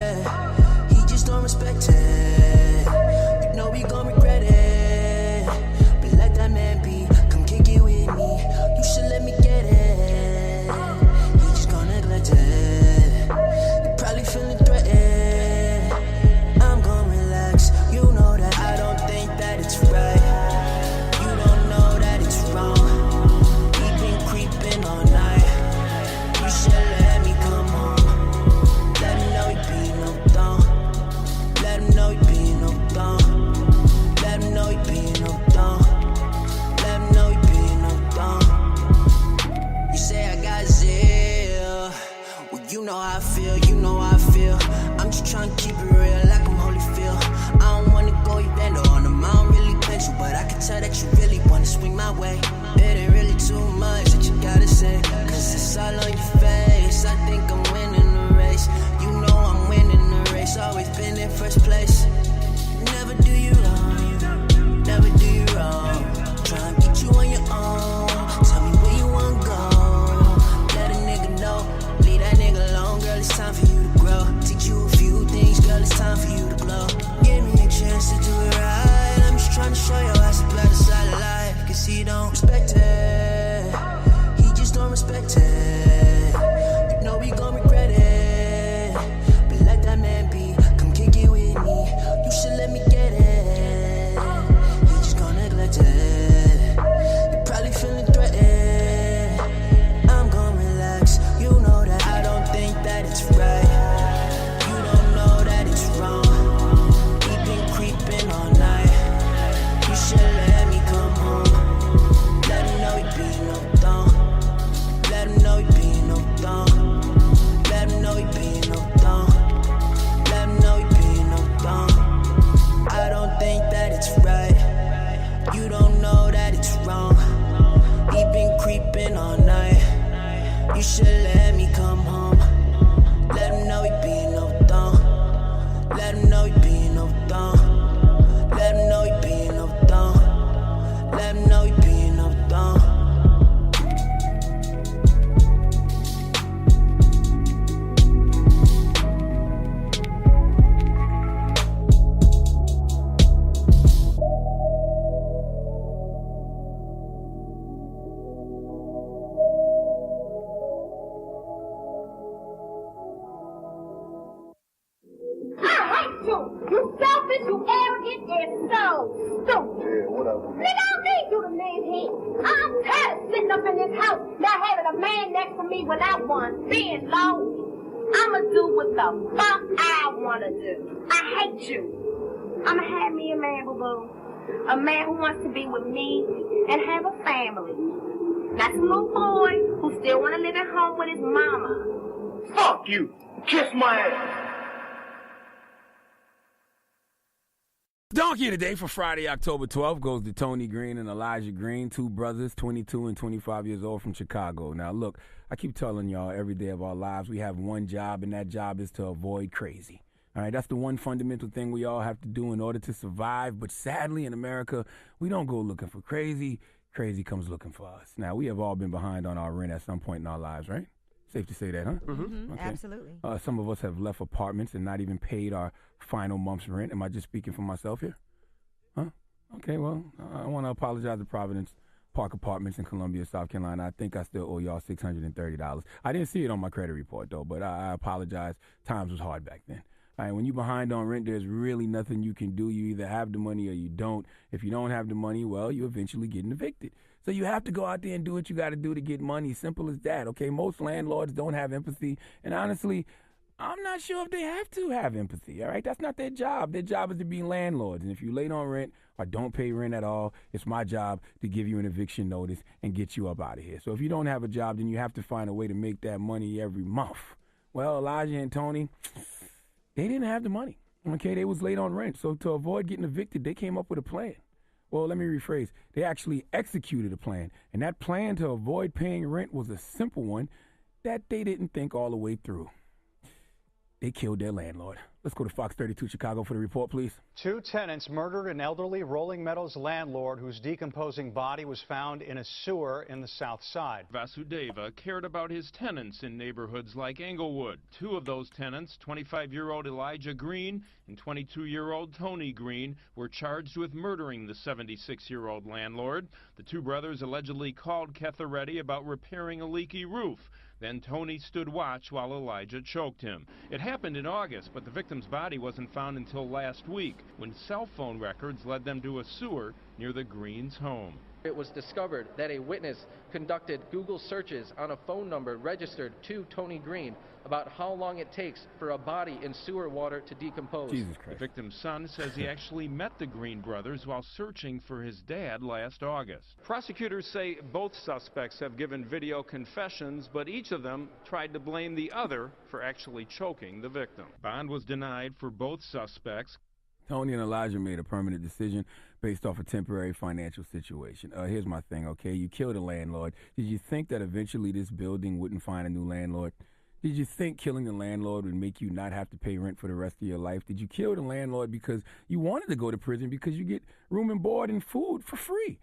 He just don't respect it. You know we gon' regret it. But let that man be. Come kick it with me. You should let me get it. He just gon' neglect it. You probably feeling threatened. I'm gon' relax. You know that I don't think that it's right. You don't know that it's wrong. He been creeping all night. You should let me come home. Let him know he be no dumb. Let him know he be no dumb. Let him know he be no dumb. Let him know he be no dumb. You say I got zeal. Well, you know how I feel, you know how I feel. I'm just trying to keep it real like I'm Holyfield. I don't wanna go Evander on them, I don't really bend you, but I can tell that you really wanna swing my way. It ain't really too much that you gotta say, cause it's all on your face. I think I'm winning the race. You know I'm winning the race, always been in first place. Never do you wrong, never do you wrong. Try and get you on your own. Tell me where you wanna go. Let a nigga know, leave that nigga alone. Girl, it's time for you to grow. Teach you a few things, girl, it's time for you to glow. Give me a chance to do it right. I'm just trying to show your ass a better side of life. Cause he don't respect it. He just don't respect it. You know we gon' regret it. But let that man be. Come kick it with me. You should let me get it. He just gon' neglect it. You probably feeling threatened. I'm gon' relax. You know that I don't think that it's right. You don't know that it's wrong. He been creeping all night. You should let me come home. Let him know he be no dumb. Let him know he be no dumb. Let him know he be no dumb. Let him know he be no dumb. I don't think that it's right. You don't know that it's wrong. He been creeping all night. You should let me come home. Let him know he be no dumb. Let him know he be no dumb. Let him know he be no dumb. Let him know he be no dumb. You selfish, you arrogant, and so stupid. Yeah, whatever. Nigga, I don't need you to live here. I'm tired of sitting up in this house, not having a man next to me without one, being low. I'ma do what the fuck I wanna do. I hate you. I'ma have me a man, boo-boo. A man who wants to be with me and have a family. Not some little boy who still wanna live at home with his mama. Fuck you. Kiss my ass. Donkey of the Day for Friday, October 12th goes to Tony Green and Elijah Green, two brothers, 22 and 25 years old from Chicago. Now, look, I keep telling y'all every day of our lives we have one job, and that job is to avoid crazy. All right, that's the one fundamental thing we all have to do in order to survive. But sadly, in America, we don't go looking for crazy. Crazy comes looking for us. Now, we have all been behind on our rent at some point in our lives, right? Safe to say that, huh? Mm-hmm. Okay. Absolutely. Some of us have left apartments and not even paid our final month's rent. Am I just speaking for myself here? Huh? Okay, well, I want to apologize to Providence Park Apartments in Columbia, South Carolina. I think I still owe y'all $630. I didn't see it on my credit report, though, but I apologize. Times was hard back then. All right, when you're behind on rent, there's really nothing you can do. You either have the money or you don't. If you don't have the money, well, you eventually get evicted. So you have to go out there and do what you got to do to get money. Simple as that, okay? Most landlords don't have empathy. And honestly, I'm not sure if they have to have empathy, all right? That's not their job. Their job is to be landlords. And if you're late on rent or don't pay rent at all, it's my job to give you an eviction notice and get you up out of here. So if you don't have a job, then you have to find a way to make that money every month. Well, Elijah and Tony, they didn't have the money, okay? They was late on rent. So to avoid getting evicted, they came up with a plan. Well, let me rephrase. They actually executed a plan. And that plan to avoid paying rent was a simple one that they didn't think all the way through. they killed their landlord. Let's go to Fox 32 Chicago for the report, please. 2 tenants murdered an elderly Rolling Meadows landlord whose decomposing body was found in a sewer in the South Side. Vasudeva cared about his tenants in neighborhoods like Englewood. 2 of those tenants, 25-year-old Elijah Green and 22-year-old Tony Green, were charged with murdering the 76-year-old landlord. The 2 brothers allegedly called Ketharetti about repairing a leaky roof. Then Tony stood watch while Elijah choked him. It happened in August, but the victim's body wasn't found until last week, when cell phone records led them to a sewer near the Greens' home. It was discovered that a witness conducted Google searches on a phone number registered to Tony Green about how long it takes for a body in sewer water to decompose. Jesus Christ. The victim's son says he actually met the Green brothers while searching for his dad last August. Prosecutors say both suspects have given video confessions, but each of them tried to blame the other for actually choking the victim. Bond was denied for both suspects. Tony and Elijah made a permanent decision based off a temporary financial situation. Here's my thing, okay? You killed a landlord. Did you think that eventually this building wouldn't find a new landlord? Did you think killing the landlord would make you not have to pay rent for the rest of your life? Did you kill the landlord because you wanted to go to prison because you get room and board and food for free?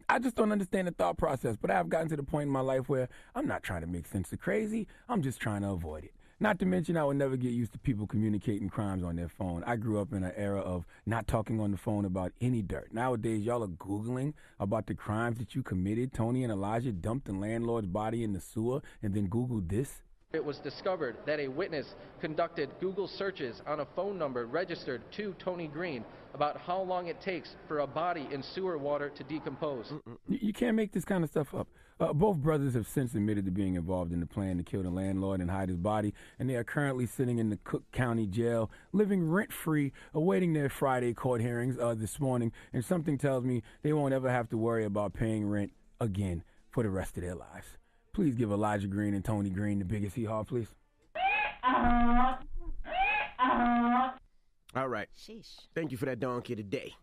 I just don't understand the thought process, but I've gotten to the point in my life where I'm not trying to make sense of crazy. I'm just trying to avoid it. Not to mention, I would never get used to people communicating crimes on their phone. I grew up in an era of not talking on the phone about any dirt. Nowadays, y'all are Googling about the crimes that you committed. Tony and Elijah dumped the landlord's body in the sewer and then Googled this. It was discovered that a witness conducted Google searches on a phone number registered to Tony Green about how long it takes for a body in sewer water to decompose. You can't make this kind of stuff up. Both brothers have since admitted to being involved in the plan to kill the landlord and hide his body, and they are currently sitting in the Cook County Jail, living rent-free, awaiting their Friday court hearings this morning, and something tells me they won't ever have to worry about paying rent again for the rest of their lives. Please give Elijah Green and Tony Green the biggest hee-haw, please. All right. Sheesh. Thank you for that donkey today.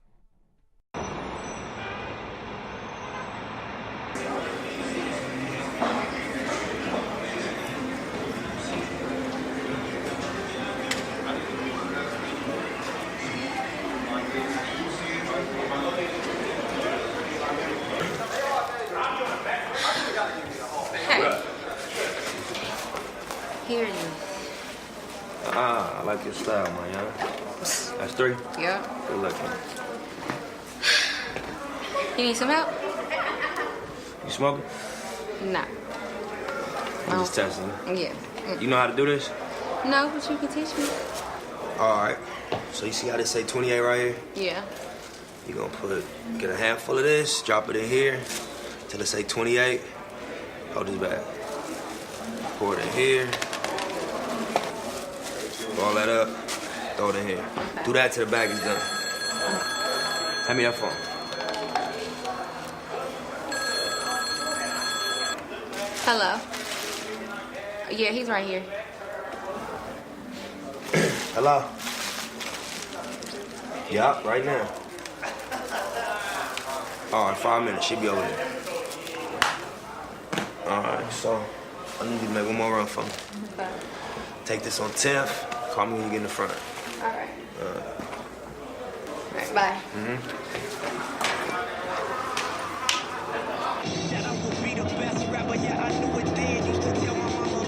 Hear you. I like your style, man. Yeah? That's 3? Yeah. Good looking. You need some help? You smoking? Nah. I'm just testing you. Yeah. You know how to do this? No, but you can teach me. All right. So you see how they say 28 right here? Yeah. You're going to get a handful of this, drop it in here, till it say 28. Hold this back. Pour it in here. Ball that up. Throw it in here. Okay. Do that till the bag is done. Hand me that phone. Hello. Yeah, he's right here. Hello? Yup, right now. All right, 5 minutes. She'll be over there. All right, so I need you to make one more run for me. Okay. Take this on 10th. Call me when you get in the front. All right. All right, bye. Said I would be the best rapper, yeah, I knew it then. Used to tell my mama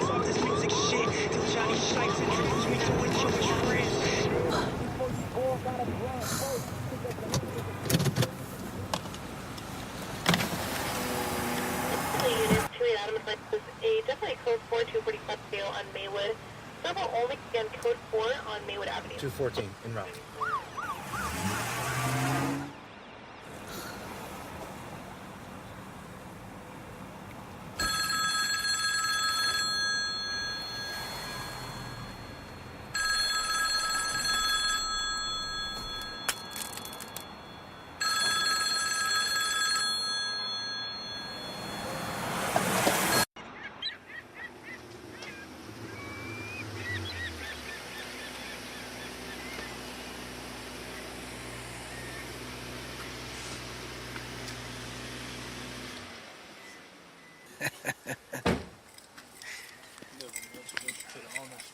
about this music shit. Till Johnny Shikes introduced me to his Jewish friends. Unit 2 anonymous was a definitely code 4 245 sale on Maywood. Several only again code 4 on Maywood Avenue. 214 en route.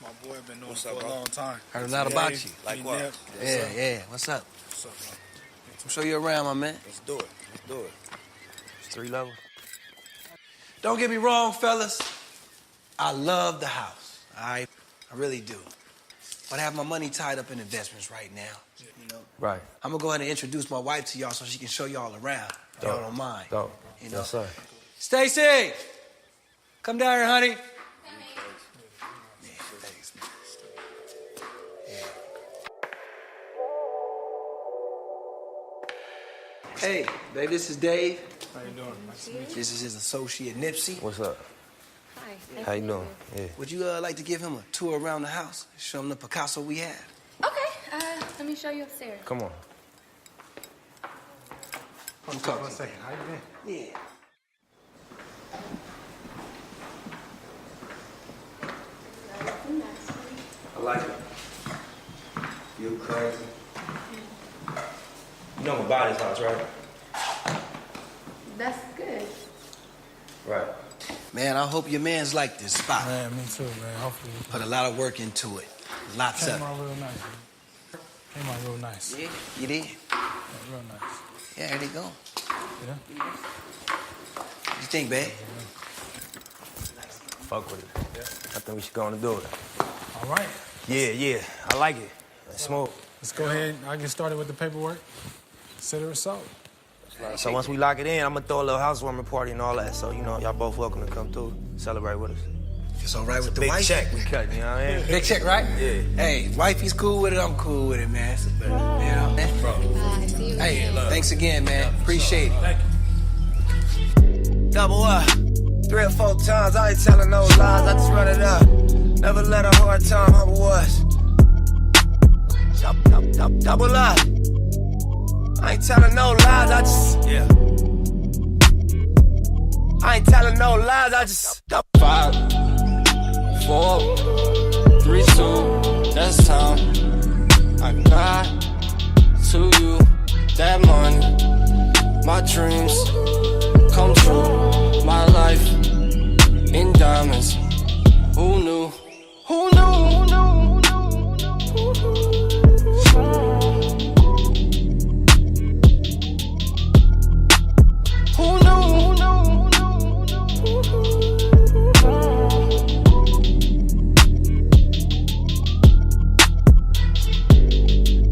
My boy been knowing for a long time. Heard a lot about you. Like what? Yeah. What's up? What's up, man? I'll show you around, my man. Let's do it. It's 3 levels. Don't get me wrong, fellas. I love the house, all right? I really do. But I have my money tied up in investments right now. You know? Right. I'm gonna go ahead and introduce my wife to y'all so she can show y'all around. If y'all don't mind. Dope. You know? Yes, sir. Stacy! Come down here, honey. Thanks, man. Hey, babe, this is Dave. How you doing? Nice to meet you. This is his associate, Nipsey. What's up? Hi. How you doing? Yeah. Would you like to give him a tour around the house? Show him the Picasso we have? Okay. Let me show you upstairs. Come on. I'm talking. 1 second. How you been? Yeah. I like it. You crazy. You know I'm about this house, right? That's good. Right. Man, I hope your man's like this spot. Man, me too, man. Hopefully. Put a lot of work into it. Lots of Came it. out real nice, man. Came out real nice. Yeah, you did? Yeah, real nice. Yeah, there they go. Yeah? What you think, babe? Fuck with it. Yeah. I think we should go on and do it. All right. Yeah. I like it. Let's smoke. Let's go ahead. I get started with the paperwork. Consider it so. So once we lock it in, I'm gonna throw a little housewarming party and all that. So, you know, y'all both welcome to come through, celebrate with us. It's all right with the Big wife? check we cutting, you know what I mean? Big check, right? Yeah. Hey, wifey's cool with it, I'm cool with it, man. You know? See you Hey, again. thanks again, man. Appreciate it. Thank you. Double up. 3 or 4 times, I ain't telling no lies, I just run it up. Never let a hard time humble us. Double up. I ain't telling no lies, I just, yeah. I ain't telling no lies, I just, 5, 4, 3, 2, that's time. I got to you that money, my dreams come true, my life in diamonds. Who knew? Who knew? Who knew? Who knew?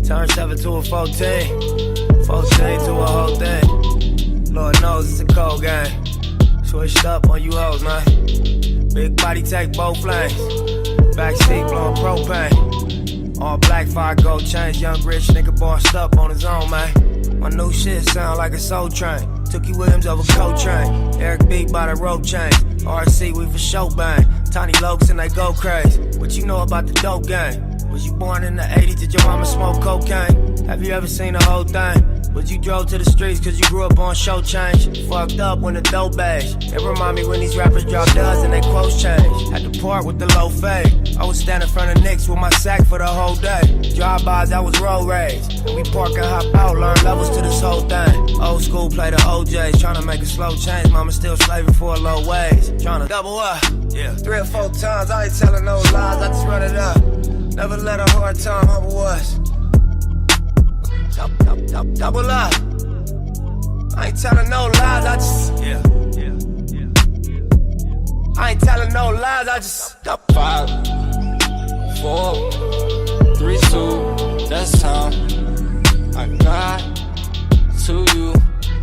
Turn 7 to a 14, 14 to a whole thing. Lord knows it's a cold game. Switched up on you hoes, man. Big body take both lanes. Backseat blowing propane. All black, 5 gold chains. Young rich nigga bossed up on his own, man. My new shit sound like a soul train. Tookie Williams over Coltrane. Eric B by the rope chain. RC, we for show bang. Tiny Lokes and they go crazy. What you know about the dope game? Was you born in the 80s? Did your mama smoke cocaine? Have you ever seen the whole thing? Was you drove to the streets cause you grew up on show change? Fucked up when the dope age. It remind me when these rappers drop duds and they quotes change. Had to part with the low fade. I was standing in front of Knicks with my sack for the whole day. Drive-bys, I was road rage. And we park and hop out, learn levels to this whole thing. Old school play the OJs, tryna make a slow change. Mama still slaving for a low wage. Tryna double up, yeah. 3 or 4 times, I ain't telling no lies, I just run it up. Never let a hard time humble us. Double up. I ain't telling no lies, I just, yeah. I ain't telling no lies, I just, 5, 4, 3, 2, that's time. I got to you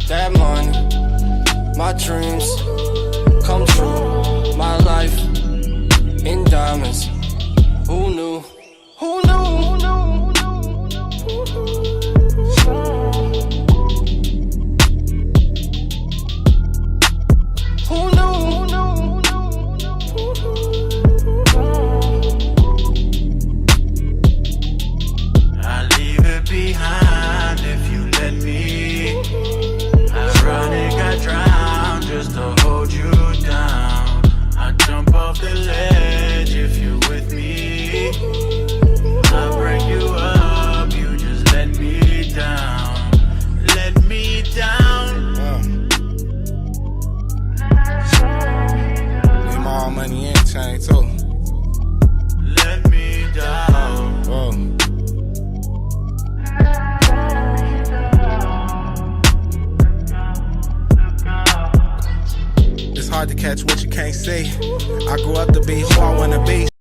that money, my dreams come true, my life in diamonds. Who knew? Who knew? Who knew? Who knew? I leave it behind if you let me. Ironic, I drown just to hold you down. I jump off the ledge if you're with me. I bring you can't see. I grew up to be who I wanna be.